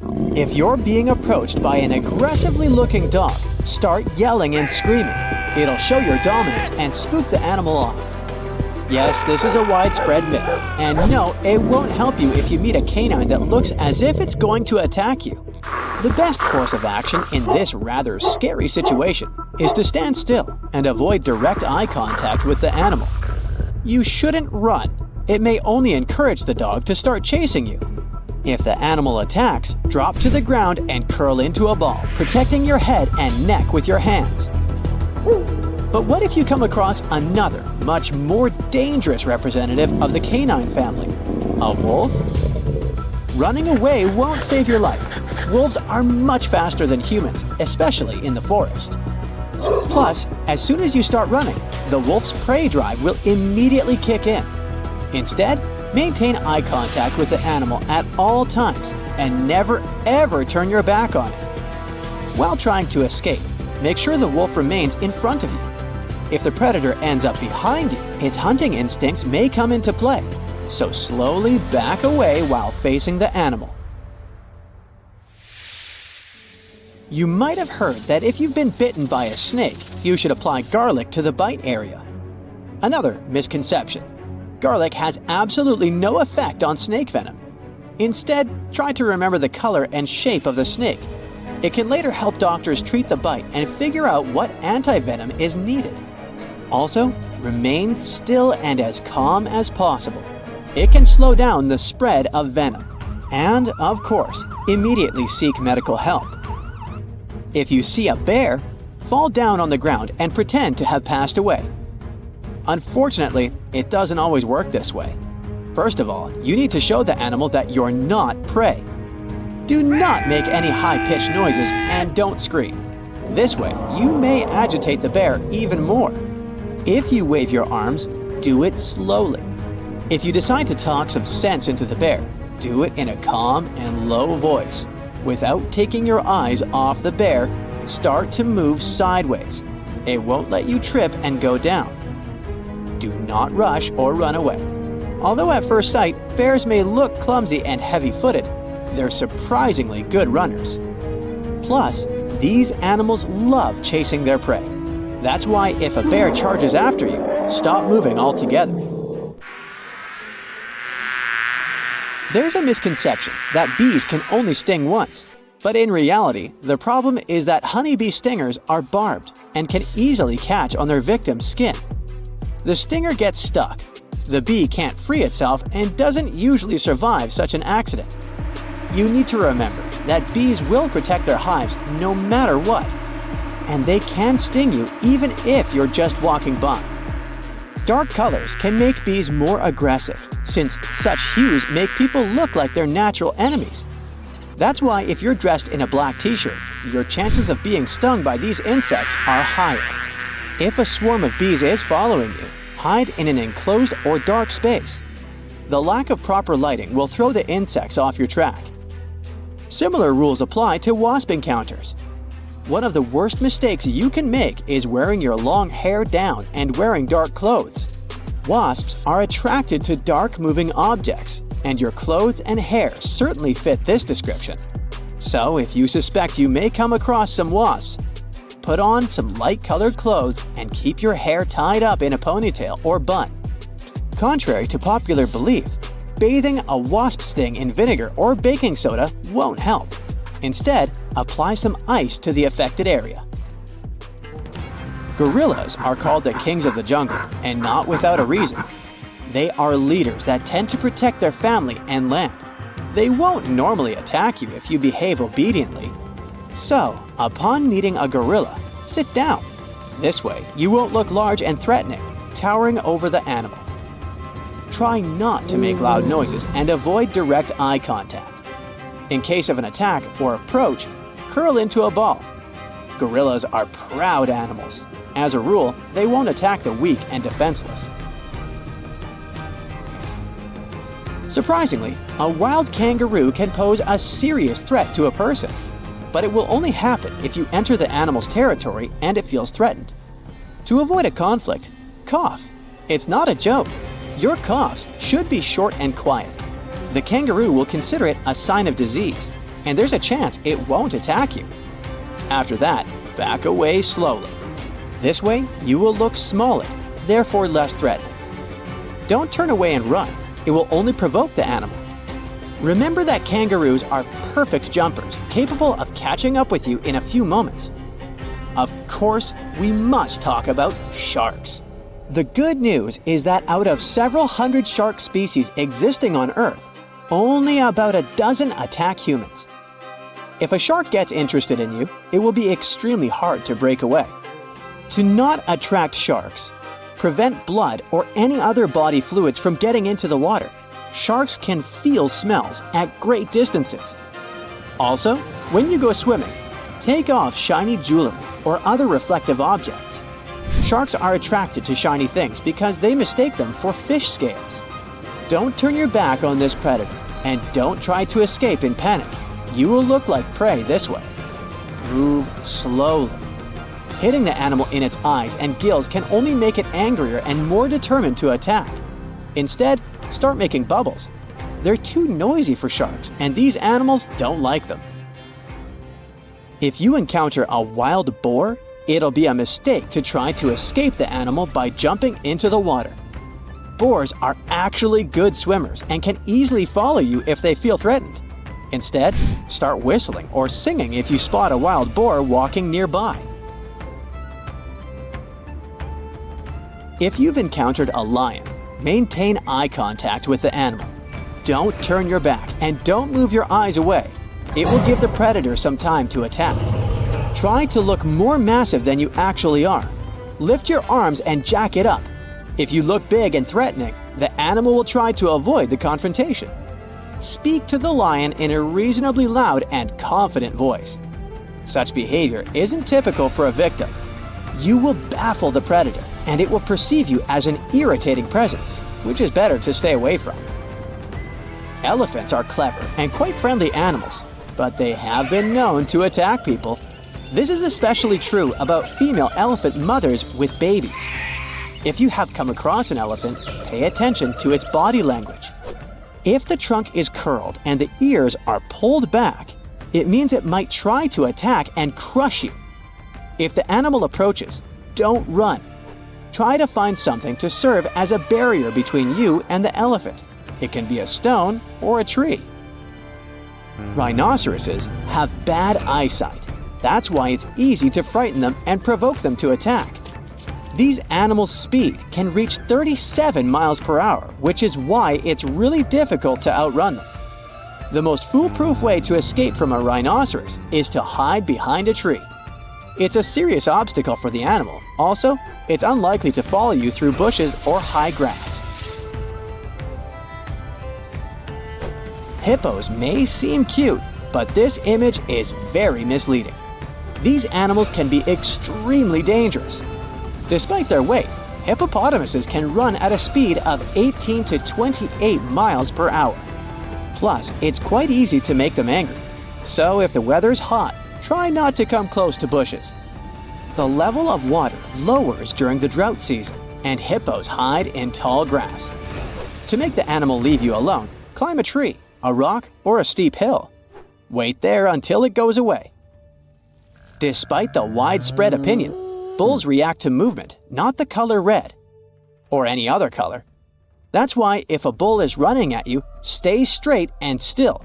If you're being approached by an aggressively looking dog, start yelling and screaming. It'll show your dominance and spook the animal off. Yes, this is a widespread myth, and no, it won't help you if you meet a canine that looks as if it's going to attack you. The best course of action in this rather scary situation is to stand still and avoid direct eye contact with the animal. You shouldn't run. It may only encourage the dog to start chasing you. If the animal attacks, drop to the ground and curl into a ball, protecting your head and neck with your hands. But what if you come across another, much more dangerous representative of the canine family? A wolf? Running away won't save your life. Wolves are much faster than humans, especially in the forest. Plus, as soon as you start running, the wolf's prey drive will immediately kick in. Instead, maintain eye contact with the animal at all times and never ever turn your back on it. While trying to escape, make sure the wolf remains in front of you. If the predator ends up behind you, its hunting instincts may come into play, so slowly back away while facing the animal. You might have heard that if you've been bitten by a snake, you should apply garlic to the bite area. Another misconception. Garlic has absolutely no effect on snake venom. Instead, try to remember the color and shape of the snake. It can later help doctors treat the bite and figure out what anti-venom is needed. Also, remain still and as calm as possible. It can slow down the spread of venom. And, of course, immediately seek medical help. If you see a bear, fall down on the ground and pretend to have passed away. Unfortunately, it doesn't always work this way. First of all, you need to show the animal that you're not prey. Do not make any high-pitched noises and don't scream. This way, you may agitate the bear even more. If you wave your arms, do it slowly. If you decide to talk some sense into the bear, do it in a calm and low voice. Without taking your eyes off the bear, start to move sideways. It won't let you trip and go down. Do not rush or run away. Although at first sight, bears may look clumsy and heavy-footed, they're surprisingly good runners. Plus, these animals love chasing their prey. That's why if a bear charges after you, stop moving altogether. There's a misconception that bees can only sting once. But in reality, the problem is that honeybee stingers are barbed and can easily catch on their victim's skin. The stinger gets stuck. The bee can't free itself and doesn't usually survive such an accident. You need to remember that bees will protect their hives no matter what. And they can sting you even if you're just walking by. Dark colors can make bees more aggressive, since such hues make people look like their natural enemies. That's why if you're dressed in a black t-shirt, your chances of being stung by these insects are higher. If a swarm of bees is following you, hide in an enclosed or dark space. The lack of proper lighting will throw the insects off your track. Similar rules apply to wasp encounters. One of the worst mistakes you can make is wearing your long hair down and wearing dark clothes. Wasps are attracted to dark moving objects, and your clothes and hair certainly fit this description. So if you suspect you may come across some wasps, put on some light-colored clothes and keep your hair tied up in a ponytail or bun. Contrary to popular belief, bathing a wasp sting in vinegar or baking soda won't help. Instead, apply some ice to the affected area. Gorillas are called the kings of the jungle, and not without a reason. They are leaders that tend to protect their family and land. They won't normally attack you if you behave obediently. So, upon meeting a gorilla, sit down. This way, you won't look large and threatening, towering over the animal. Try not to make loud noises and avoid direct eye contact. In case of an attack or approach, curl into a ball. Gorillas are proud animals. As a rule, they won't attack the weak and defenseless. Surprisingly, a wild kangaroo can pose a serious threat to a person. But it will only happen if you enter the animal's territory and it feels threatened. To avoid a conflict, cough. It's not a joke. Your coughs should be short and quiet. The kangaroo will consider it a sign of disease, and there's a chance it won't attack you. After that, back away slowly. This way, you will look smaller, therefore less threatening. Don't turn away and run. It will only provoke the animal. Remember that kangaroos are perfect jumpers, capable of catching up with you in a few moments. Of course, we must talk about sharks. The good news is that out of several hundred shark species existing on Earth, only about a dozen attack humans. If a shark gets interested in you, it will be extremely hard to break away. To not attract sharks, prevent blood or any other body fluids from getting into the water, sharks can feel smells at great distances. Also, when you go swimming, take off shiny jewelry or other reflective objects. Sharks are attracted to shiny things because they mistake them for fish scales. Don't turn your back on this predator and don't try to escape in panic. You will look like prey this way. Move slowly. Hitting the animal in its eyes and gills can only make it angrier and more determined to attack. Instead, start making bubbles. They're too noisy for sharks, and these animals don't like them. If you encounter a wild boar, it'll be a mistake to try to escape the animal by jumping into the water. Boars are actually good swimmers and can easily follow you if they feel threatened. Instead, start whistling or singing if you spot a wild boar walking nearby. If you've encountered a lion, maintain eye contact with the animal. Don't turn your back and don't move your eyes away. It will give the predator some time to attack. Try to look more massive than you actually are. Lift your arms and jack it up. If you look big and threatening, the animal will try to avoid the confrontation. Speak to the lion in a reasonably loud and confident voice. Such behavior isn't typical for a victim. You will baffle the predator, and it will perceive you as an irritating presence, which is better to stay away from. Elephants are clever and quite friendly animals, but they have been known to attack people. This is especially true about female elephant mothers with babies. If you have come across an elephant, pay attention to its body language. If the trunk is curled and the ears are pulled back, it means it might try to attack and crush you. If the animal approaches, don't run. Try to find something to serve as a barrier between you and the elephant. It can be a stone or a tree. Rhinoceroses have bad eyesight. That's why it's easy to frighten them and provoke them to attack. These animals' speed can reach 37 miles per hour, which is why it's really difficult to outrun them. The most foolproof way to escape from a rhinoceros is to hide behind a tree. It's a serious obstacle for the animal. Also, it's unlikely to follow you through bushes or high grass. Hippos may seem cute, but this image is very misleading. These animals can be extremely dangerous. Despite their weight, hippopotamuses can run at a speed of 18 to 28 miles per hour. Plus, it's quite easy to make them angry. So if the weather's hot, try not to come close to bushes. The level of water lowers during the drought season, and hippos hide in tall grass. To make the animal leave you alone, climb a tree, a rock, or a steep hill. Wait there until it goes away. Despite the widespread opinion, bulls react to movement, not the color red, or any other color. That's why if a bull is running at you, stay straight and still.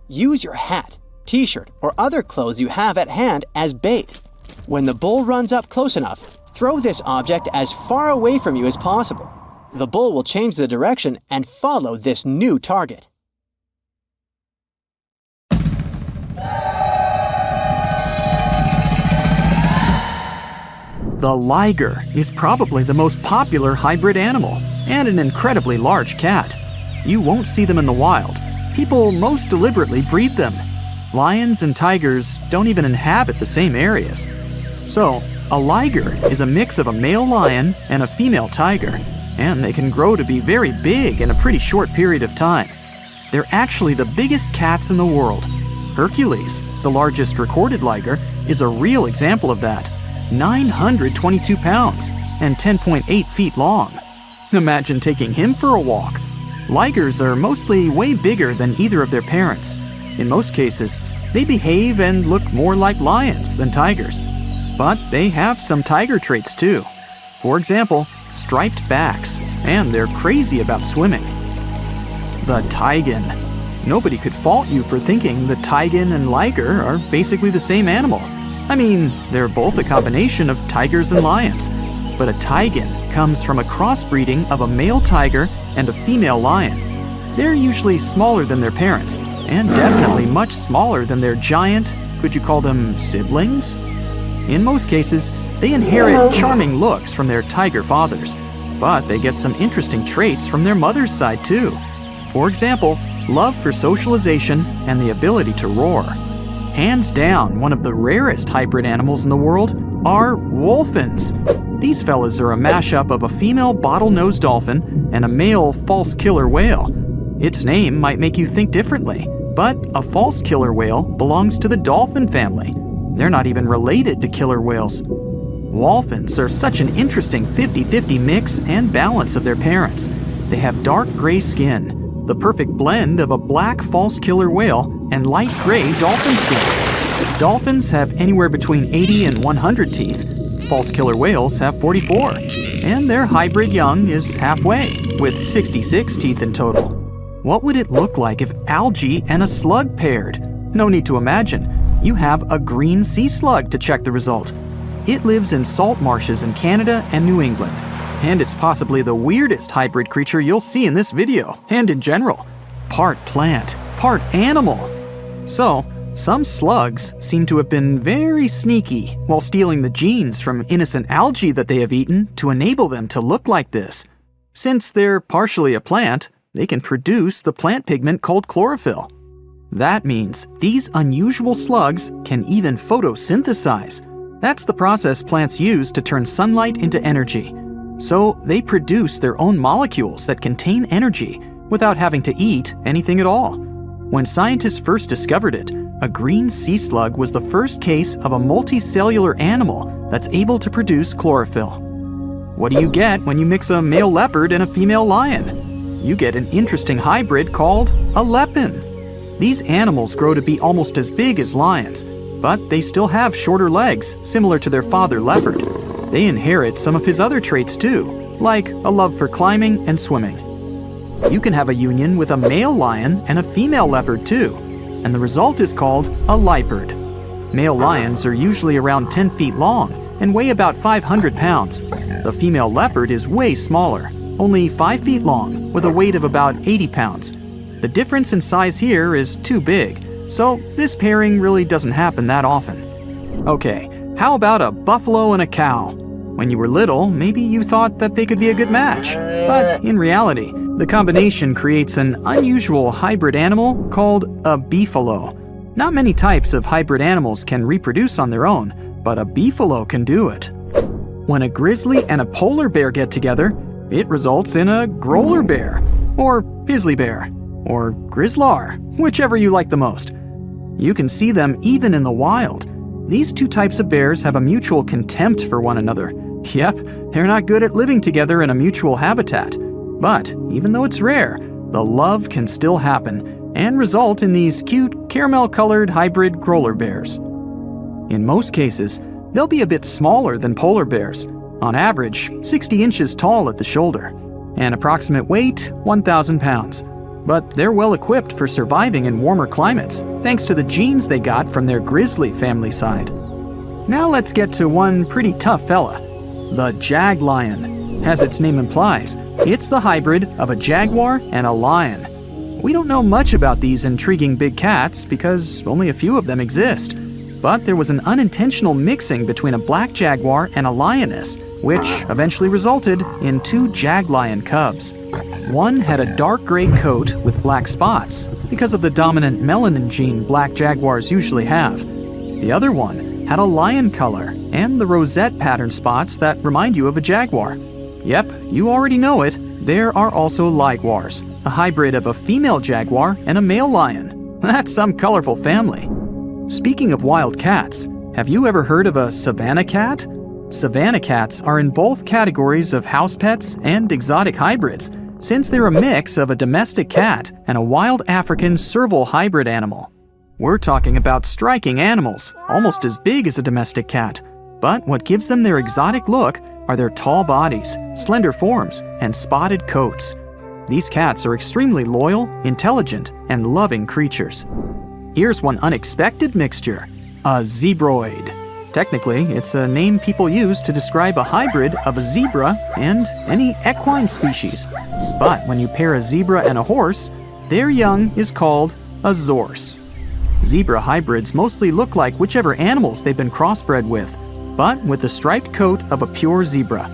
Use your hat, t-shirt, or other clothes you have at hand as bait. When the bull runs up close enough, throw this object as far away from you as possible. The bull will change the direction and follow this new target. The liger is probably the most popular hybrid animal and an incredibly large cat. You won't see them in the wild. People most deliberately breed them. Lions and tigers don't even inhabit the same areas. So, a liger is a mix of a male lion and a female tiger, and they can grow to be very big in a pretty short period of time. They're actually the biggest cats in the world. Hercules, the largest recorded liger, is a real example of that. 922 pounds and 10.8 feet long. Imagine taking him for a walk. Ligers are mostly way bigger than either of their parents. In most cases, they behave and look more like lions than tigers. But they have some tiger traits too. For example, striped backs, and they're crazy about swimming. The taigen. Nobody could fault you for thinking the taigen and liger are basically the same animal. I mean, they're both a combination of tigers and lions. But a taigen comes from a crossbreeding of a male tiger and a female lion. They're usually smaller than their parents, and definitely much smaller than their giant, could you call them siblings? In most cases, they inherit charming looks from their tiger fathers, but they get some interesting traits from their mother's side too. For example, love for socialization and the ability to roar. Hands down, one of the rarest hybrid animals in the world are wolfins. These fellas are a mashup of a female bottlenose dolphin and a male false killer whale. Its name might make you think differently, but a false killer whale belongs to the dolphin family. They're not even related to killer whales. Wolfins are such an interesting 50-50 mix and balance of their parents. They have dark gray skin, the perfect blend of a black false killer whale and light gray dolphin skin. Dolphins have anywhere between 80 and 100 teeth. False killer whales have 44, and their hybrid young is halfway, with 66 teeth in total. What would it look like if algae and a slug paired? No need to imagine. You have a green sea slug to check the result. It lives in salt marshes in Canada and New England, and it's possibly the weirdest hybrid creature you'll see in this video, and in general. Part plant, part animal. So, some slugs seem to have been very sneaky while stealing the genes from innocent algae that they have eaten to enable them to look like this. Since they're partially a plant, they can produce the plant pigment called chlorophyll. That means these unusual slugs can even photosynthesize. That's the process plants use to turn sunlight into energy. So they produce their own molecules that contain energy without having to eat anything at all. When scientists first discovered it, a green sea slug was the first case of a multicellular animal that's able to produce chlorophyll. What do you get when you mix a male leopard and a female lion? You get an interesting hybrid called a lepin. These animals grow to be almost as big as lions, but they still have shorter legs, similar to their father leopard. They inherit some of his other traits too, like a love for climbing and swimming. You can have a union with a male lion and a female leopard too, and the result is called a leopard. Male lions are usually around 10 feet long and weigh about 500 pounds. The female leopard is way smaller, only 5 feet long, with a weight of about 80 pounds. The difference in size here is too big, so this pairing really doesn't happen that often. Okay, how about a buffalo and a cow? When you were little, maybe you thought that they could be a good match, but in reality, the combination creates an unusual hybrid animal called a beefalo. Not many types of hybrid animals can reproduce on their own, but a beefalo can do it. When a grizzly and a polar bear get together, it results in a growler bear, or grizzly bear, or grizzlar, whichever you like the most. You can see them even in the wild. These two types of bears have a mutual contempt for one another. Yep, they're not good at living together in a mutual habitat. But even though it's rare, the love can still happen and result in these cute caramel-colored hybrid growler bears. In most cases, they'll be a bit smaller than polar bears, on average 60 inches tall at the shoulder, and approximate weight 1,000 pounds. But they're well equipped for surviving in warmer climates, thanks to the genes they got from their grizzly family side. Now let's get to one pretty tough fella, the jag lion. As its name implies, it's the hybrid of a jaguar and a lion. We don't know much about these intriguing big cats because only a few of them exist. But there was an unintentional mixing between a black jaguar and a lioness, which eventually resulted in 2 jag-lion cubs. One had a dark gray coat with black spots because of the dominant melanin gene black jaguars usually have. The other one had a lion color and the rosette pattern spots that remind you of a jaguar. Yep, you already know it. There are also liguars, a hybrid of a female jaguar and a male lion. That's some colorful family. Speaking of wild cats, have you ever heard of a savanna cat? Savanna cats are in both categories of house pets and exotic hybrids, since they're a mix of a domestic cat and a wild African serval hybrid animal. We're talking about striking animals, almost as big as a domestic cat. But what gives them their exotic look are their tall bodies, slender forms, and spotted coats. These cats are extremely loyal, intelligent, and loving creatures. Here's one unexpected mixture: a zebroid. Technically, it's a name people use to describe a hybrid of a zebra and any equine species. But when you pair a zebra and a horse, their young is called a zorse. Zebra hybrids mostly look like whichever animals they've been crossbred with, but with the striped coat of a pure zebra.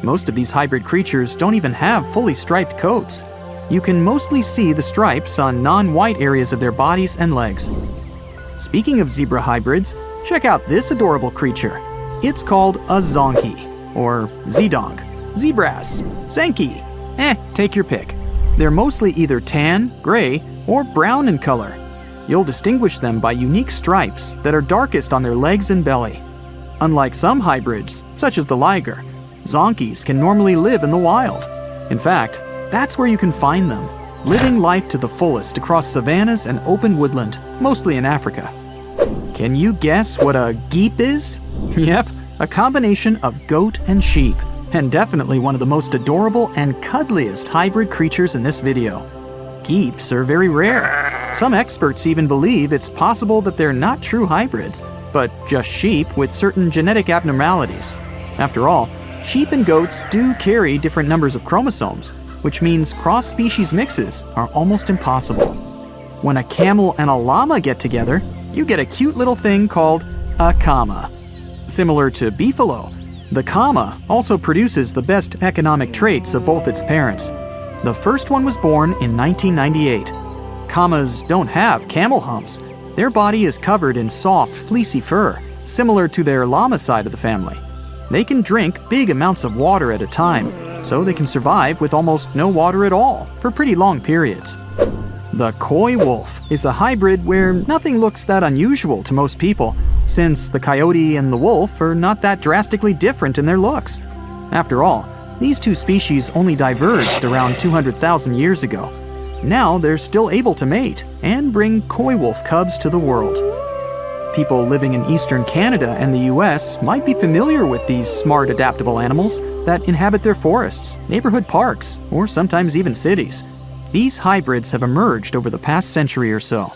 Most of these hybrid creatures don't even have fully striped coats. You can mostly see the stripes on non-white areas of their bodies and legs. Speaking of zebra hybrids, check out this adorable creature. It's called a zonkey, or zedonk, zebras, zenki. Take your pick. They're mostly either tan, gray, or brown in color. You'll distinguish them by unique stripes that are darkest on their legs and belly. Unlike some hybrids, such as the liger, zonkies can normally live in the wild. In fact, that's where you can find them, living life to the fullest across savannas and open woodland, mostly in Africa. Can you guess what a geep is? Yep, a combination of goat and sheep, and definitely one of the most adorable and cuddliest hybrid creatures in this video. Geeps are very rare. Some experts even believe it's possible that they're not true hybrids, but just sheep with certain genetic abnormalities. After all, sheep and goats do carry different numbers of chromosomes, which means cross-species mixes are almost impossible. When a camel and a llama get together, you get a cute little thing called a kama. Similar to beefalo, the kama also produces the best economic traits of both its parents. The first one was born in 1998. Kamas don't have camel humps. Their body is covered in soft, fleecy fur, similar to their llama side of the family. They can drink big amounts of water at a time, so they can survive with almost no water at all for pretty long periods. The coy wolf is a hybrid where nothing looks that unusual to most people, since the coyote and the wolf are not that drastically different in their looks. After all, these two species only diverged around 200,000 years ago. Now they're still able to mate and bring coy wolf cubs to the world. People living in eastern Canada and the US might be familiar with these smart, adaptable animals that inhabit their forests, neighborhood parks, or sometimes even cities. These hybrids have emerged over the past century or so,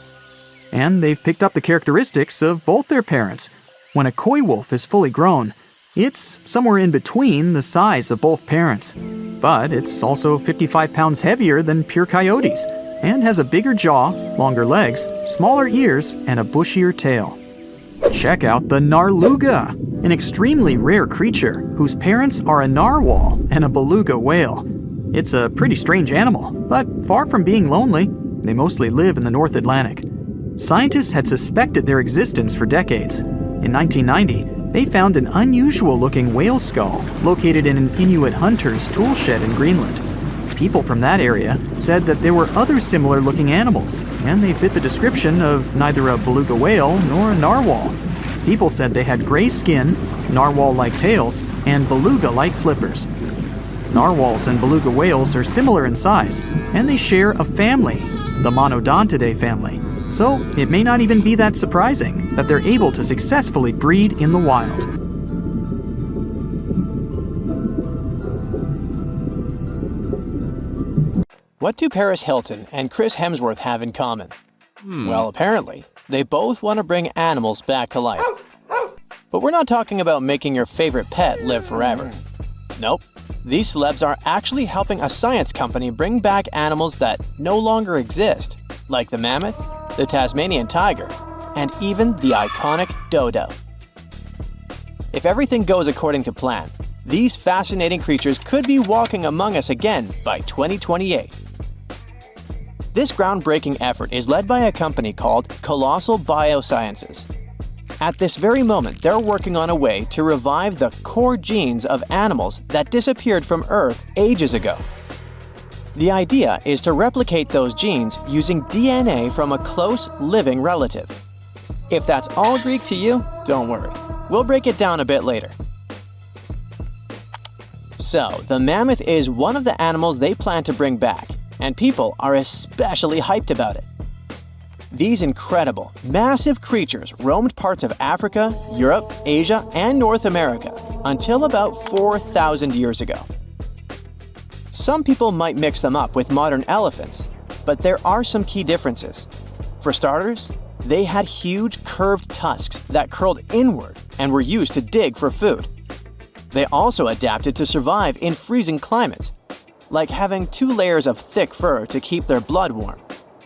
and they've picked up the characteristics of both their parents. When a coy wolf is fully grown, it's somewhere in between the size of both parents, but it's also 55 pounds heavier than pure coyotes and has a bigger jaw, longer legs, smaller ears, and a bushier tail. Check out the narluga, an extremely rare creature whose parents are a narwhal and a beluga whale. It's a pretty strange animal, but far from being lonely, they mostly live in the North Atlantic. Scientists had suspected their existence for decades. In 1990, they found an unusual-looking whale skull located in an Inuit hunter's tool shed in Greenland. People from that area said that there were other similar-looking animals, and they fit the description of neither a beluga whale nor a narwhal. People said they had gray skin, narwhal-like tails, and beluga-like flippers. Narwhals and beluga whales are similar in size, and they share a family, the Monodontidae family. So it may not even be that surprising that they're able to successfully breed in the wild. What do Paris Hilton and Chris Hemsworth have in common? Well, apparently, they both want to bring animals back to life. But we're not talking about making your favorite pet live forever. Nope. These celebs are actually helping a science company bring back animals that no longer exist, like the mammoth, the Tasmanian tiger, and even the iconic dodo. If everything goes according to plan, these fascinating creatures could be walking among us again by 2028. This groundbreaking effort is led by a company called Colossal Biosciences. At this very moment, they're working on a way to revive the core genes of animals that disappeared from Earth ages ago. The idea is to replicate those genes using DNA from a close living relative. If that's all Greek to you, don't worry. We'll break it down a bit later. So, the mammoth is one of the animals they plan to bring back, and people are especially hyped about it. These incredible, massive creatures roamed parts of Africa, Europe, Asia, and North America until about 4,000 years ago. Some people might mix them up with modern elephants, but there are some key differences. For starters, they had huge curved tusks that curled inward and were used to dig for food. They also adapted to survive in freezing climates, like having 2 layers of thick fur to keep their blood warm.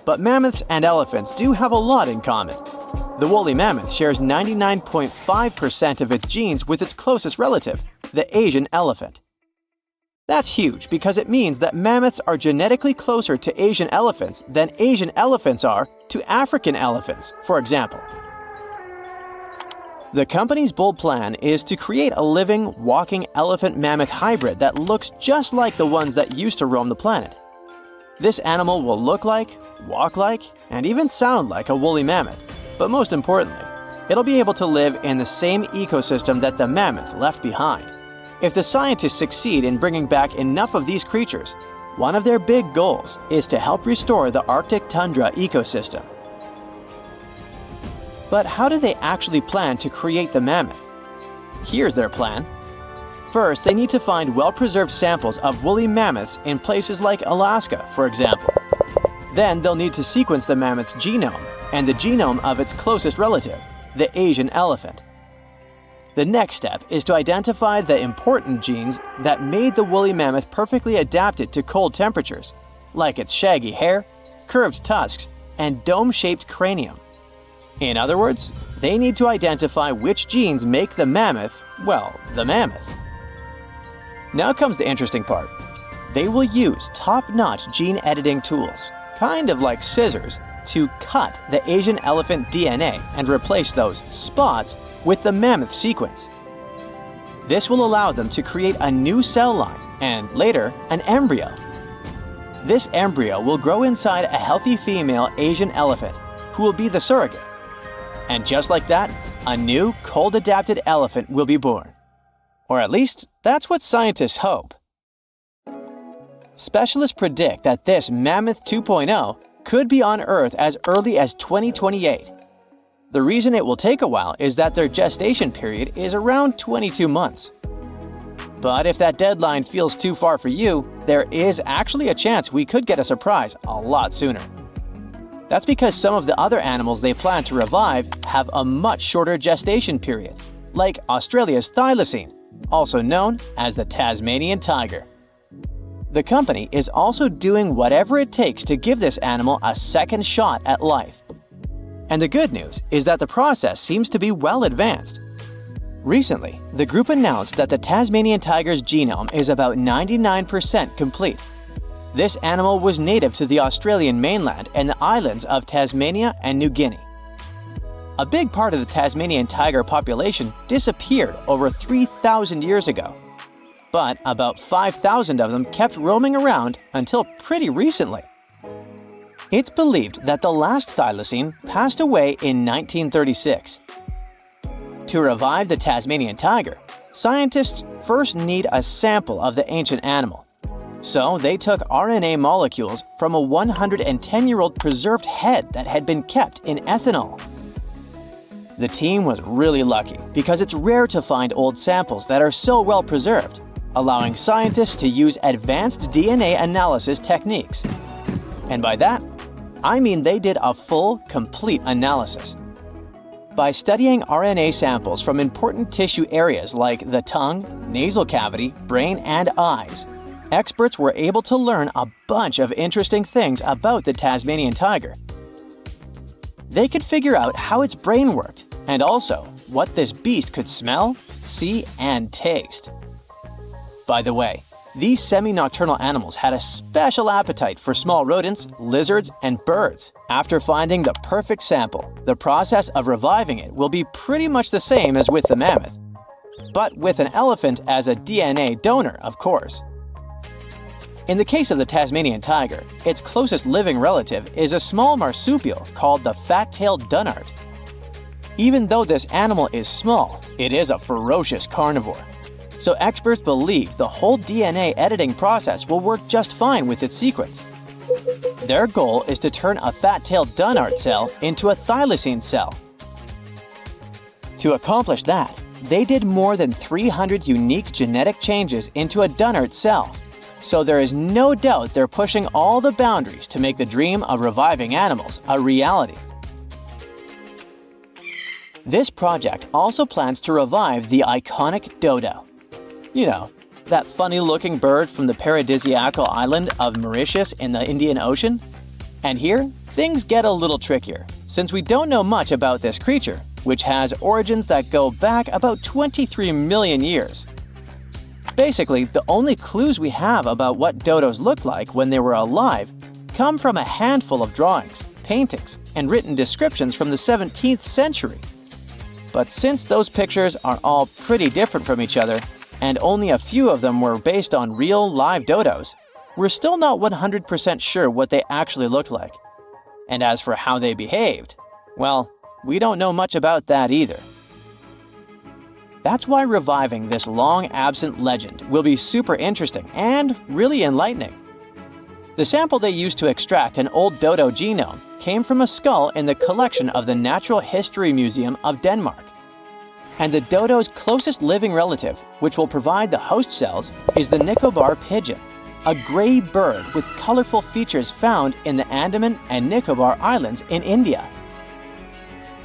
But mammoths and elephants do have a lot in common. The woolly mammoth shares 99.5% of its genes with its closest relative, the Asian elephant. That's huge because it means that mammoths are genetically closer to Asian elephants than Asian elephants are to African elephants, for example. The company's bold plan is to create a living, walking elephant-mammoth hybrid that looks just like the ones that used to roam the planet. This animal will look like, walk like, and even sound like a woolly mammoth, but most importantly, it'll be able to live in the same ecosystem that the mammoth left behind. If the scientists succeed in bringing back enough of these creatures, one of their big goals is to help restore the Arctic tundra ecosystem. But how do they actually plan to create the mammoth? Here's their plan. First, they need to find well-preserved samples of woolly mammoths in places like Alaska, for example. Then they'll need to sequence the mammoth's genome and the genome of its closest relative, the Asian elephant. The next step is to identify the important genes that made the woolly mammoth perfectly adapted to cold temperatures, like its shaggy hair, curved tusks, and dome-shaped cranium. In other words, they need to identify which genes make the mammoth, well, the mammoth. Now comes the interesting part. They will use top-notch gene editing tools, kind of like scissors, to cut the Asian elephant DNA and replace those spots with the mammoth sequence. This will allow them to create a new cell line and, later, an embryo. This embryo will grow inside a healthy female Asian elephant, who will be the surrogate. And just like that, a new, cold-adapted elephant will be born. Or at least, that's what scientists hope. Specialists predict that this Mammoth 2.0 could be on Earth as early as 2028. The reason it will take a while is that their gestation period is around 22 months. But if that deadline feels too far for you, there is actually a chance we could get a surprise a lot sooner. That's because some of the other animals they plan to revive have a much shorter gestation period, like Australia's thylacine, also known as the Tasmanian tiger. The company is also doing whatever it takes to give this animal a second shot at life. And the good news is that the process seems to be well advanced. Recently, the group announced that the Tasmanian tiger's genome is about 99% complete. This animal was native to the Australian mainland and the islands of Tasmania and New Guinea. A big part of the Tasmanian tiger population disappeared over 3,000 years ago. But about 5,000 of them kept roaming around until pretty recently. It's believed that the last thylacine passed away in 1936. To revive the Tasmanian tiger, scientists first need a sample of the ancient animal. So they took RNA molecules from a 110-year-old preserved head that had been kept in ethanol. The team was really lucky because it's rare to find old samples that are so well preserved, allowing scientists to use advanced DNA analysis techniques. And by that, I mean they did a full, complete analysis. By studying RNA samples from important tissue areas like the tongue, nasal cavity, brain, and eyes, experts were able to learn a bunch of interesting things about the Tasmanian tiger. They could figure out how its brain worked, and also what this beast could smell, see, and taste. By the way, these semi-nocturnal animals had a special appetite for small rodents, lizards, and birds. After finding the perfect sample, the process of reviving it will be pretty much the same as with the mammoth, but with an elephant as a DNA donor, of course. In the case of the Tasmanian tiger, its closest living relative is a small marsupial called the fat-tailed dunnart. Even though this animal is small, it is a ferocious carnivore. So experts believe the whole DNA editing process will work just fine with its sequence. Their goal is to turn a fat-tailed Dunart cell into a thylacine cell. To accomplish that, they did more than 300 unique genetic changes into a Dunart cell. So there is no doubt they're pushing all the boundaries to make the dream of reviving animals a reality. This project also plans to revive the iconic dodo. You know, that funny-looking bird from the paradisiacal island of Mauritius in the Indian Ocean? And here, things get a little trickier, since we don't know much about this creature, which has origins that go back about 23 million years. Basically, the only clues we have about what dodos looked like when they were alive come from a handful of drawings, paintings, and written descriptions from the 17th century. But since those pictures are all pretty different from each other, and only a few of them were based on real live dodos, we're still not 100% sure what they actually looked like. And as for how they behaved, well, we don't know much about that either. That's why reviving this long-absent legend will be super interesting and really enlightening. The sample they used to extract an old dodo genome came from a skull in the collection of the Natural History Museum of Denmark. And the dodo's closest living relative, which will provide the host cells, is the Nicobar pigeon, a gray bird with colorful features found in the Andaman and Nicobar Islands in India.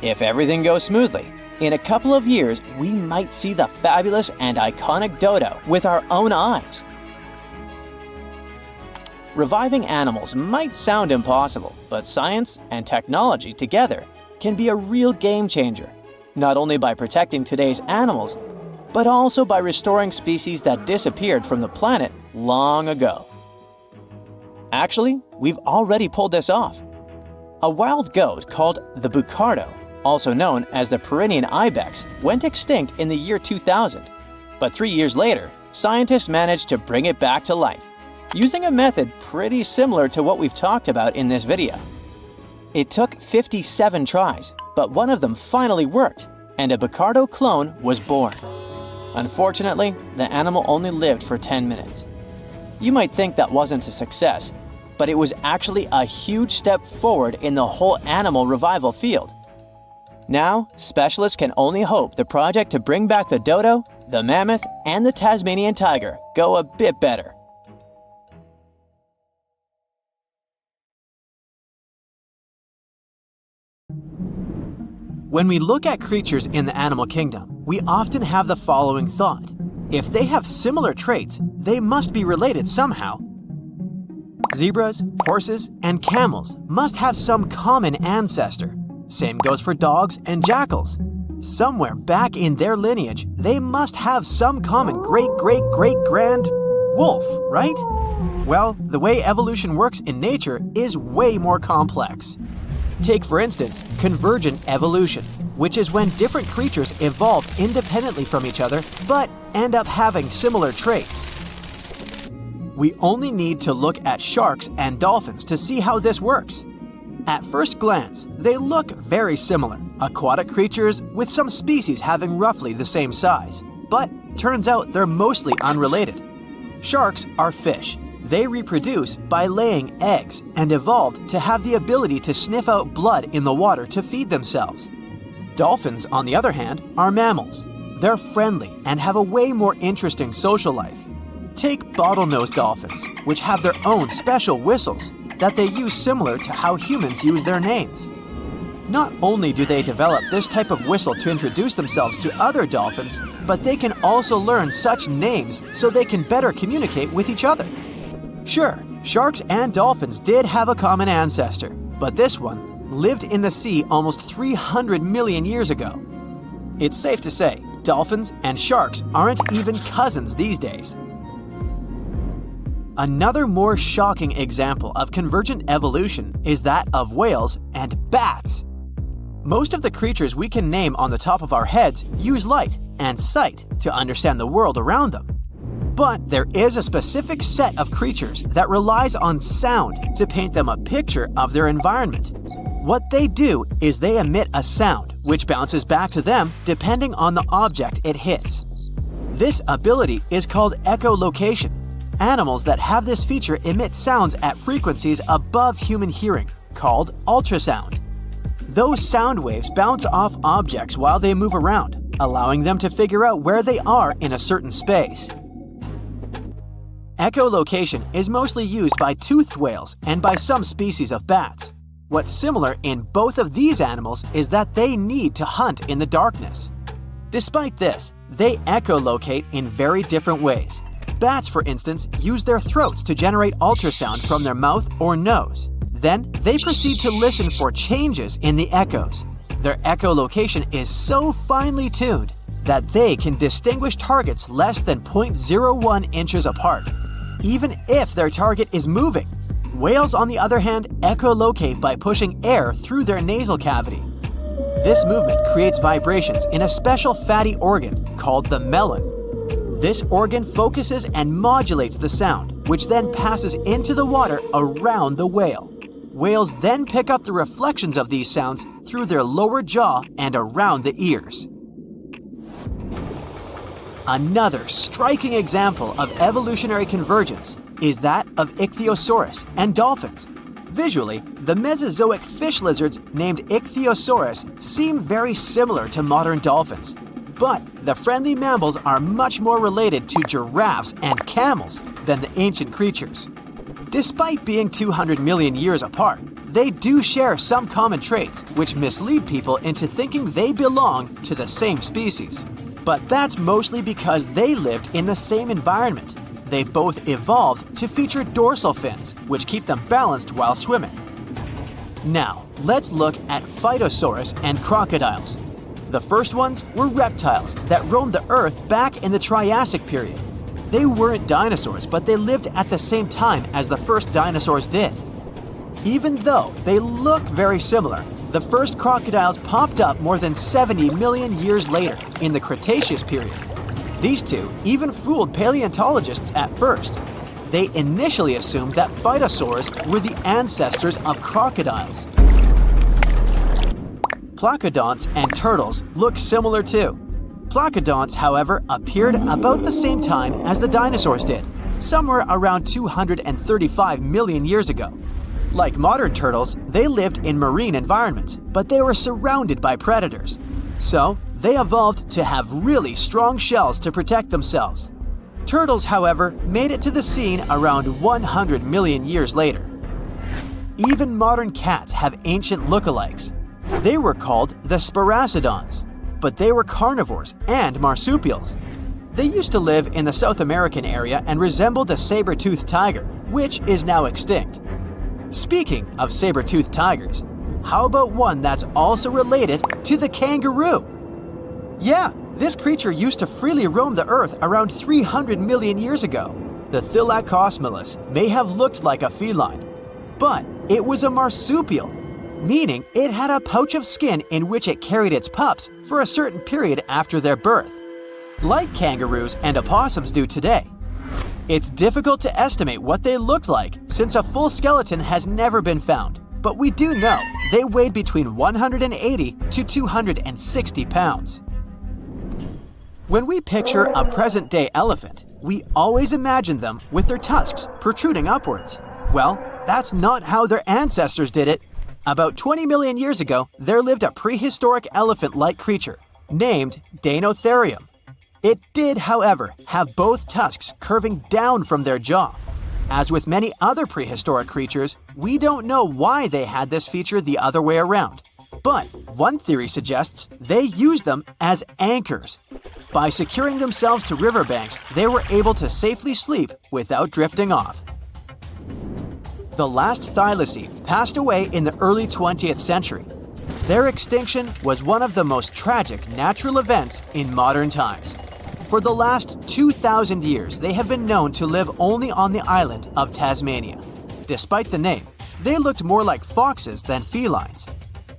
If everything goes smoothly, in a couple of years, we might see the fabulous and iconic dodo with our own eyes. Reviving animals might sound impossible, but science and technology together can be a real game changer, not only by protecting today's animals, but also by restoring species that disappeared from the planet long ago. Actually, we've already pulled this off. A wild goat called the bucardo, also known as the Pyrenean ibex, went extinct in the year 2000. But 3 years later, scientists managed to bring it back to life, using a method pretty similar to what we've talked about in this video. It took 57 tries, but one of them finally worked, and a bucardo clone was born. Unfortunately, the animal only lived for 10 minutes. You might think that wasn't a success, but it was actually a huge step forward in the whole animal revival field. Now, specialists can only hope the project to bring back the dodo, the mammoth, and the Tasmanian tiger go a bit better. When we look at creatures in the animal kingdom, we often have the following thought. If they have similar traits, they must be related somehow. Zebras, horses, and camels must have some common ancestor. Same goes for dogs and jackals. Somewhere back in their lineage, they must have some common great-great-great-grand wolf, right? Well, the way evolution works in nature is way more complex. Take, for instance, convergent evolution, which is when different creatures evolve independently from each other but end up having similar traits. We only need to look at sharks and dolphins to see how this works. At first glance, they look very similar, aquatic creatures with some species having roughly the same size. But turns out they're mostly unrelated. Sharks are fish. They reproduce by laying eggs and evolved to have the ability to sniff out blood in the water to feed themselves. Dolphins, on the other hand, are mammals. They're friendly and have a way more interesting social life. Take bottlenose dolphins, which have their own special whistles that they use similar to how humans use their names. Not only do they develop this type of whistle to introduce themselves to other dolphins, but they can also learn such names so they can better communicate with each other. Sure, sharks and dolphins did have a common ancestor, but this one lived in the sea almost 300 million years ago. It's safe to say, dolphins and sharks aren't even cousins these days. Another more shocking example of convergent evolution is that of whales and bats. Most of the creatures we can name on the top of our heads use light and sight to understand the world around them. But there is a specific set of creatures that relies on sound to paint them a picture of their environment. What they do is they emit a sound which bounces back to them depending on the object it hits. This ability is called echolocation. Animals that have this feature emit sounds at frequencies above human hearing, called ultrasound. Those sound waves bounce off objects while they move around, allowing them to figure out where they are in a certain space. Echolocation is mostly used by toothed whales and by some species of bats. What's similar in both of these animals is that they need to hunt in the darkness. Despite this, they echolocate in very different ways. Bats, for instance, use their throats to generate ultrasound from their mouth or nose. Then, they proceed to listen for changes in the echoes. Their echolocation is so finely tuned that they can distinguish targets less than 0.01 inches apart, even if their target is moving. Whales, on the other hand, echolocate by pushing air through their nasal cavity. This movement creates vibrations in a special fatty organ called the melon. This organ focuses and modulates the sound, which then passes into the water around the whale. Whales then pick up the reflections of these sounds through their lower jaw and around the ears. Another striking example of evolutionary convergence is that of ichthyosaurus and dolphins. Visually, the Mesozoic fish lizards named Ichthyosaurus seem very similar to modern dolphins. But the friendly mammals are much more related to giraffes and camels than the ancient creatures. Despite being 200 million years apart, they do share some common traits which mislead people into thinking they belong to the same species. But that's mostly because they lived in the same environment. They both evolved to feature dorsal fins, which keep them balanced while swimming. Now, let's look at Phytosaurus and crocodiles. The first ones were reptiles that roamed the Earth back in the Triassic period. They weren't dinosaurs, but they lived at the same time as the first dinosaurs did. Even though they look very similar, the first crocodiles popped up more than 70 million years later in the Cretaceous period. These two even fooled paleontologists at first. They initially assumed that phytosaurs were the ancestors of crocodiles. Placodonts and turtles look similar too. Placodonts, however, appeared about the same time as the dinosaurs did, somewhere around 235 million years ago. Like modern turtles, they lived in marine environments, but they were surrounded by predators. So, they evolved to have really strong shells to protect themselves. Turtles, however, made it to the scene around 100 million years later. Even modern cats have ancient lookalikes. They were called the Sparacidons, but they were carnivores and marsupials. They used to live in the South American area and resembled the saber-toothed tiger, which is now extinct. Speaking of saber-toothed tigers, how about one that's also related to the kangaroo? Yeah, this creature used to freely roam the Earth around 300 million years ago. The Thylacosmilus may have looked like a feline, but it was a marsupial, meaning it had a pouch of skin in which it carried its pups for a certain period after their birth, like kangaroos and opossums do today. It's difficult to estimate what they looked like since a full skeleton has never been found, but we do know they weighed between 180 to 260 pounds. When we picture a present-day elephant, we always imagine them with their tusks protruding upwards. Well, that's not how their ancestors did it. About 20 million years ago, there lived a prehistoric elephant-like creature named Deinotherium. It did, however, have both tusks curving down from their jaw. As with many other prehistoric creatures, we don't know why they had this feature the other way around. But one theory suggests they used them as anchors. By securing themselves to riverbanks, they were able to safely sleep without drifting off. The last thylacine passed away in the early 20th century. Their extinction was one of the most tragic natural events in modern times. For the last 2,000 years, they have been known to live only on the island of Tasmania. Despite the name, they looked more like foxes than felines.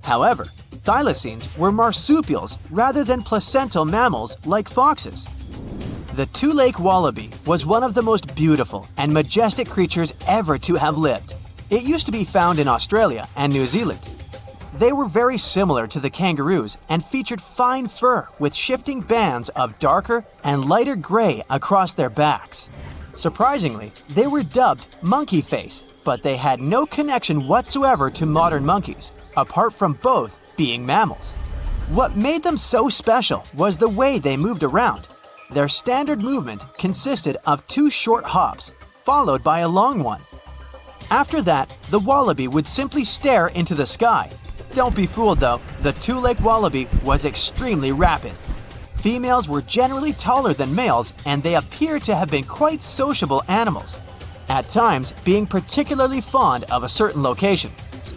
However, thylacines were marsupials rather than placental mammals like foxes. The two-lake wallaby was one of the most beautiful and majestic creatures ever to have lived. It used to be found in Australia and New Zealand. They were very similar to the kangaroos and featured fine fur with shifting bands of darker and lighter gray across their backs. Surprisingly, they were dubbed monkey face, but they had no connection whatsoever to modern monkeys, apart from both being mammals. What made them so special was the way they moved around. Their standard movement consisted of 2 short hops, followed by a long one. After that, the wallaby would simply stare into the sky. Don't be fooled though, the 2-legged wallaby was extremely rapid. Females were generally taller than males, and they appear to have been quite sociable animals, at times being particularly fond of a certain location.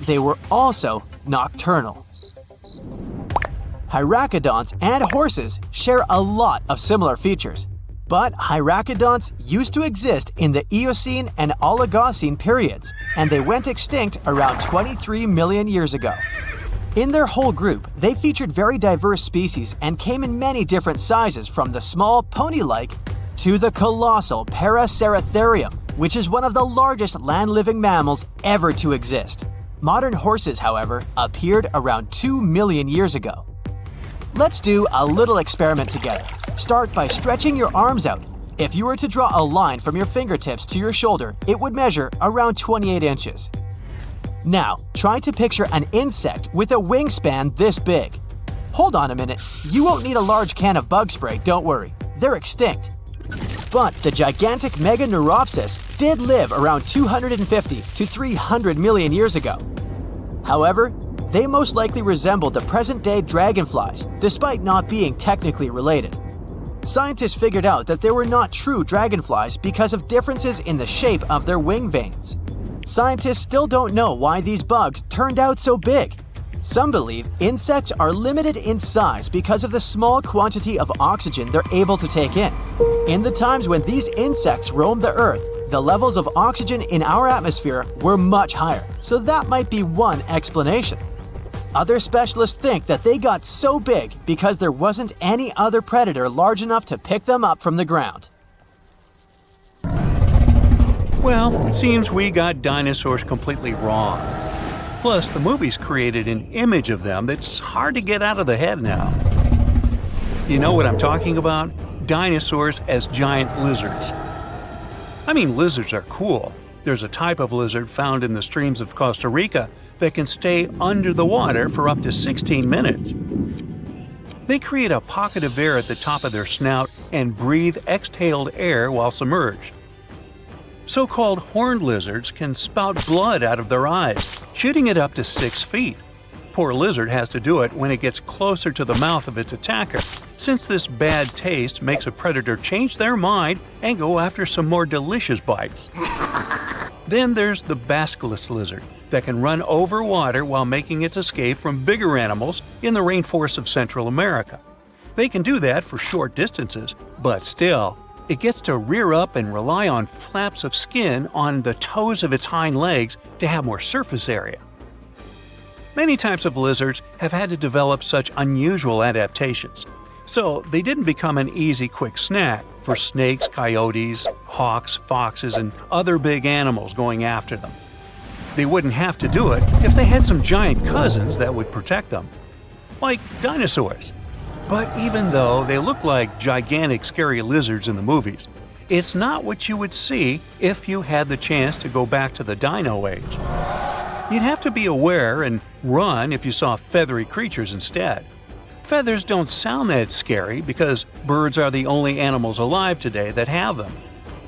They were also nocturnal. Hyracoodonts and horses share a lot of similar features, but hyracoodonts used to exist in the Eocene and Oligocene periods, and they went extinct around 23 million years ago. In their whole group, they featured very diverse species and came in many different sizes, from the small pony-like to the colossal Paraceratherium, which is one of the largest land-living mammals ever to exist. Modern horses, however, appeared around 2 million years ago. Let's do a little experiment together. Start by stretching your arms out. If you were to draw a line from your fingertips to your shoulder, it would measure around 28 inches. Now, try to picture an insect with a wingspan this big. Hold on a minute, you won't need a large can of bug spray, don't worry. They're extinct. But the gigantic Meganeuropsis did live around 250 to 300 million years ago. However, they most likely resembled the present-day dragonflies, despite not being technically related. Scientists figured out that they were not true dragonflies because of differences in the shape of their wing veins. Scientists still don't know why these bugs turned out so big. Some believe insects are limited in size because of the small quantity of oxygen they're able to take in. In the times when these insects roamed the Earth, the levels of oxygen in our atmosphere were much higher, so that might be one explanation. Other specialists think that they got so big because there wasn't any other predator large enough to pick them up from the ground. Well, it seems we got dinosaurs completely wrong. Plus, the movies created an image of them that's hard to get out of the head now. You know what I'm talking about? Dinosaurs as giant lizards. I mean, lizards are cool. There's a type of lizard found in the streams of Costa Rica that can stay under the water for up to 16 minutes. They create a pocket of air at the top of their snout and breathe exhaled air while submerged. So-called horned lizards can spout blood out of their eyes, shooting it up to 6 feet. Poor lizard has to do it when it gets closer to the mouth of its attacker, since this bad taste makes a predator change their mind and go after some more delicious bites. Then there's the basilisk lizard that can run over water while making its escape from bigger animals in the rainforests of Central America. They can do that for short distances, but still, it gets to rear up and rely on flaps of skin on the toes of its hind legs to have more surface area. Many types of lizards have had to develop such unusual adaptations, so they didn't become an easy, quick snack for snakes, coyotes, hawks, foxes, and other big animals going after them. They wouldn't have to do it if they had some giant cousins that would protect them, like dinosaurs. But even though they look like gigantic, scary lizards in the movies, it's not what you would see if you had the chance to go back to the dino age. You'd have to be aware and run if you saw feathery creatures instead. Feathers don't sound that scary because birds are the only animals alive today that have them.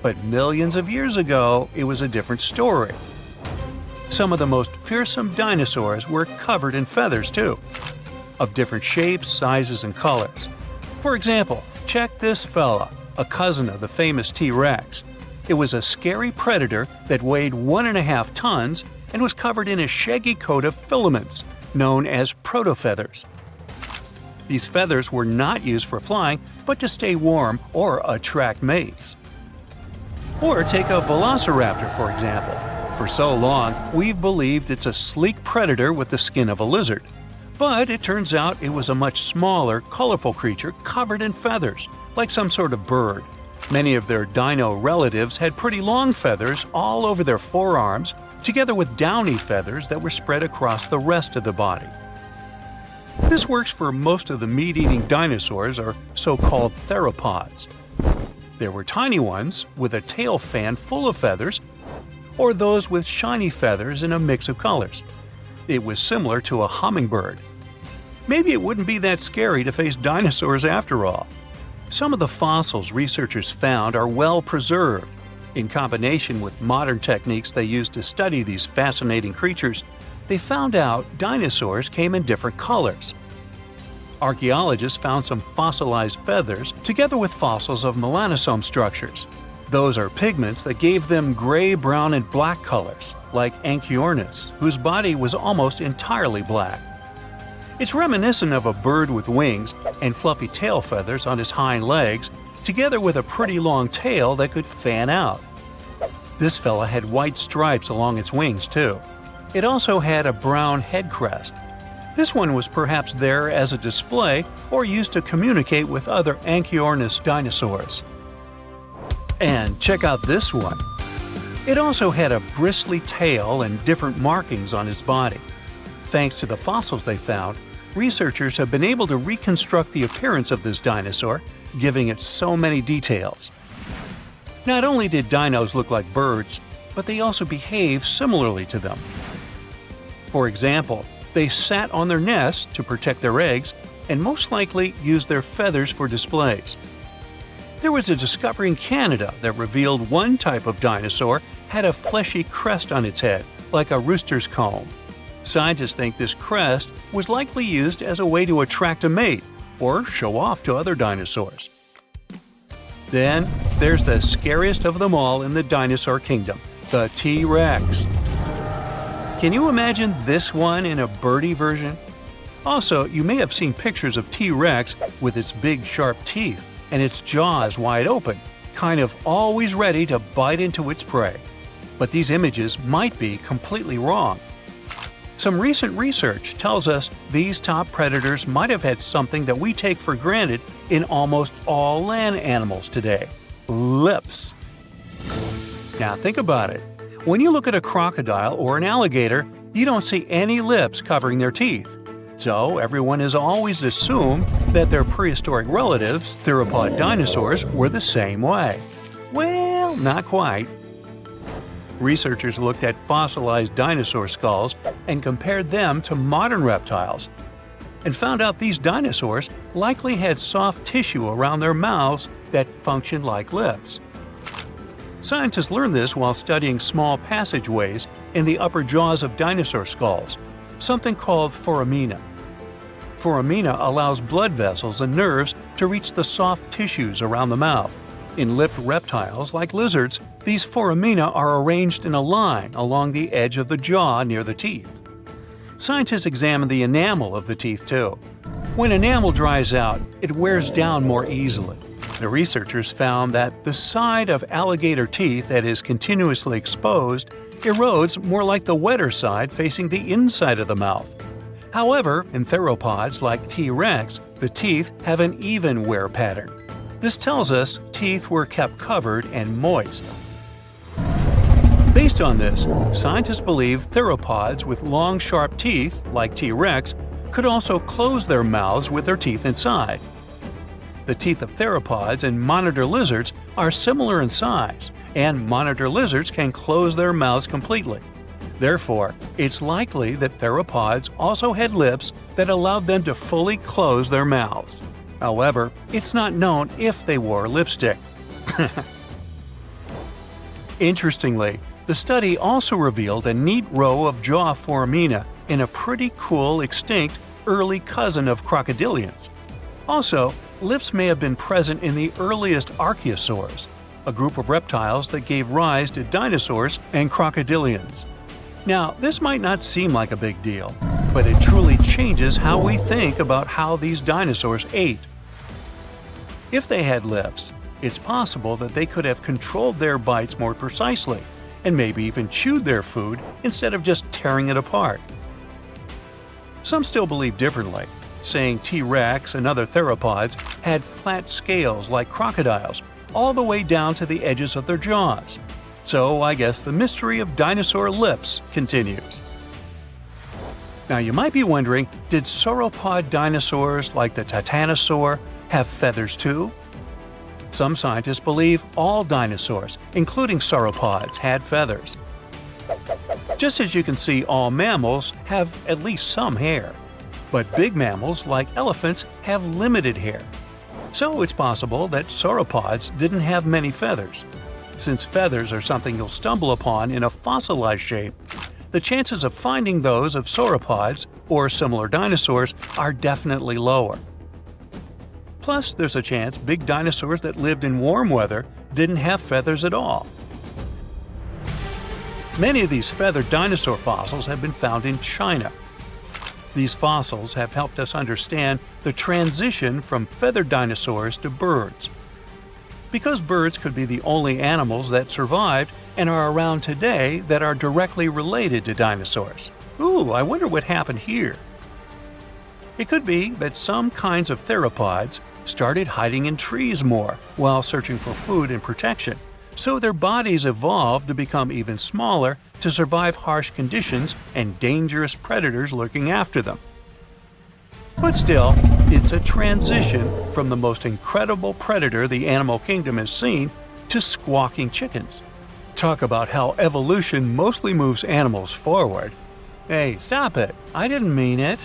But millions of years ago, it was a different story. Some of the most fearsome dinosaurs were covered in feathers too, of different shapes, sizes, and colors. For example, check this fella, a cousin of the famous T-Rex. It was a scary predator that weighed 1.5 tons and was covered in a shaggy coat of filaments, known as protofeathers. These feathers were not used for flying, but to stay warm or attract mates. Or take a velociraptor, for example. For so long, we've believed it's a sleek predator with the skin of a lizard. But it turns out it was a much smaller, colorful creature covered in feathers, like some sort of bird. Many of their dino relatives had pretty long feathers all over their forearms, together with downy feathers that were spread across the rest of the body. This works for most of the meat-eating dinosaurs, or so-called theropods. There were tiny ones with a tail fan full of feathers, or those with shiny feathers in a mix of colors. It was similar to a hummingbird. Maybe it wouldn't be that scary to face dinosaurs after all. Some of the fossils researchers found are well preserved. In combination with modern techniques they used to study these fascinating creatures, they found out dinosaurs came in different colors. Archaeologists found some fossilized feathers together with fossils of melanosome structures. Those are pigments that gave them gray, brown, and black colors, like Anchiornis, whose body was almost entirely black. It's reminiscent of a bird with wings and fluffy tail feathers on his hind legs, together with a pretty long tail that could fan out. This fella had white stripes along its wings, too. It also had a brown head crest. This one was perhaps there as a display or used to communicate with other Anchiornis dinosaurs. And check out this one. It also had a bristly tail and different markings on its body. Thanks to the fossils they found, researchers have been able to reconstruct the appearance of this dinosaur, giving it so many details. Not only did dinos look like birds, but they also behave similarly to them. For example, they sat on their nests to protect their eggs and most likely used their feathers for displays. There was a discovery in Canada that revealed one type of dinosaur had a fleshy crest on its head, like a rooster's comb. Scientists think this crest was likely used as a way to attract a mate or show off to other dinosaurs. Then there's the scariest of them all in the dinosaur kingdom, the T-Rex. Can you imagine this one in a birdie version? Also, you may have seen pictures of T-Rex with its big sharp teeth and its jaws wide open, kind of always ready to bite into its prey. But these images might be completely wrong. Some recent research tells us these top predators might have had something that we take for granted in almost all land animals today: lips. Now think about it. When you look at a crocodile or an alligator, you don't see any lips covering their teeth. So everyone has always assumed that their prehistoric relatives, theropod dinosaurs, were the same way. Well, not quite. Researchers looked at fossilized dinosaur skulls and compared them to modern reptiles, and found out these dinosaurs likely had soft tissue around their mouths that functioned like lips. Scientists learned this while studying small passageways in the upper jaws of dinosaur skulls, something called foramina. Foramina allows blood vessels and nerves to reach the soft tissues around the mouth. In lipped reptiles like lizards, these foramina are arranged in a line along the edge of the jaw near the teeth. Scientists examine the enamel of the teeth too. When enamel dries out, it wears down more easily. The researchers found that the side of alligator teeth that is continuously exposed erodes more like the wetter side facing the inside of the mouth. However, in theropods like T-Rex, the teeth have an even wear pattern. This tells us teeth were kept covered and moist. Based on this, scientists believe theropods with long, sharp teeth, like T-Rex, could also close their mouths with their teeth inside. The teeth of theropods and monitor lizards are similar in size, and monitor lizards can close their mouths completely. Therefore, it's likely that theropods also had lips that allowed them to fully close their mouths. However, it's not known if they wore lipstick. Interestingly, the study also revealed a neat row of jaw foramina in a pretty cool, extinct, early cousin of crocodilians. Also, lips may have been present in the earliest archosaurs, a group of reptiles that gave rise to dinosaurs and crocodilians. Now, this might not seem like a big deal, but it truly changes how we think about how these dinosaurs ate. If they had lips, it's possible that they could have controlled their bites more precisely, and maybe even chewed their food instead of just tearing it apart. Some still believe differently, saying T-Rex and other theropods had flat scales like crocodiles all the way down to the edges of their jaws. So I guess the mystery of dinosaur lips continues. Now you might be wondering, did sauropod dinosaurs like the titanosaur have feathers too? Some scientists believe all dinosaurs, including sauropods, had feathers. Just as you can see all mammals have at least some hair. But big mammals, like elephants, have limited hair. So it's possible that sauropods didn't have many feathers. Since feathers are something you'll stumble upon in a fossilized shape, the chances of finding those of sauropods or similar dinosaurs are definitely lower. Plus, there's a chance big dinosaurs that lived in warm weather didn't have feathers at all. Many of these feathered dinosaur fossils have been found in China. These fossils have helped us understand the transition from feathered dinosaurs to birds. Because birds could be the only animals that survived and are around today that are directly related to dinosaurs. Ooh, I wonder what happened here. It could be that some kinds of theropods started hiding in trees more while searching for food and protection, so their bodies evolved to become even smaller to survive harsh conditions and dangerous predators lurking after them. But still, it's a transition from the most incredible predator the animal kingdom has seen to squawking chickens. Talk about how evolution mostly moves animals forward. Hey, stop it! I didn't mean it.